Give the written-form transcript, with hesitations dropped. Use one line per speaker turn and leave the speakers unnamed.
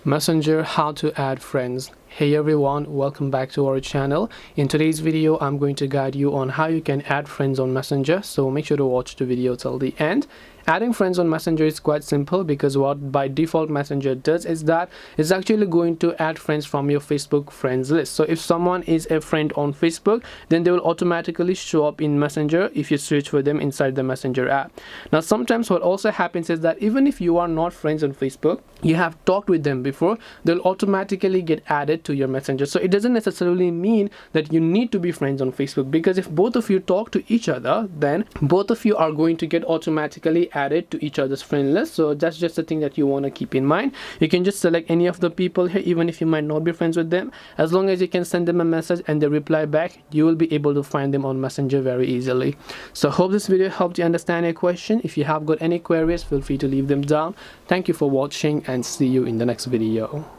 Messenger, how to add friends. Hey everyone, welcome back to our channel. In today's video I'm going to guide you on how you can add friends on Messenger, so make sure to watch the video till the end. Adding friends on Messenger is quite simple because what by default Messenger does is that it's actually going to add friends from your Facebook friends list. So if someone is a friend on Facebook, then they will automatically show up in Messenger if you search for them inside the Messenger app. Now sometimes what also happens is that even if you are not friends on Facebook, you have talked with them before, they'll automatically get added to your Messenger. So it doesn't necessarily mean that you need to be friends on Facebook, because if both of you talk to each other, then both of you are going to get automatically added to each other's friend list. So that's just a thing that you want to keep in mind. You can just select any of the people here, even if you might not be friends with them. As long as you can send them a message and they reply back, you will be able to find them on Messenger very easily. So hope this video helped you understand your question. If you have got any queries, feel free to leave them down. Thank you for watching and see you in the next video.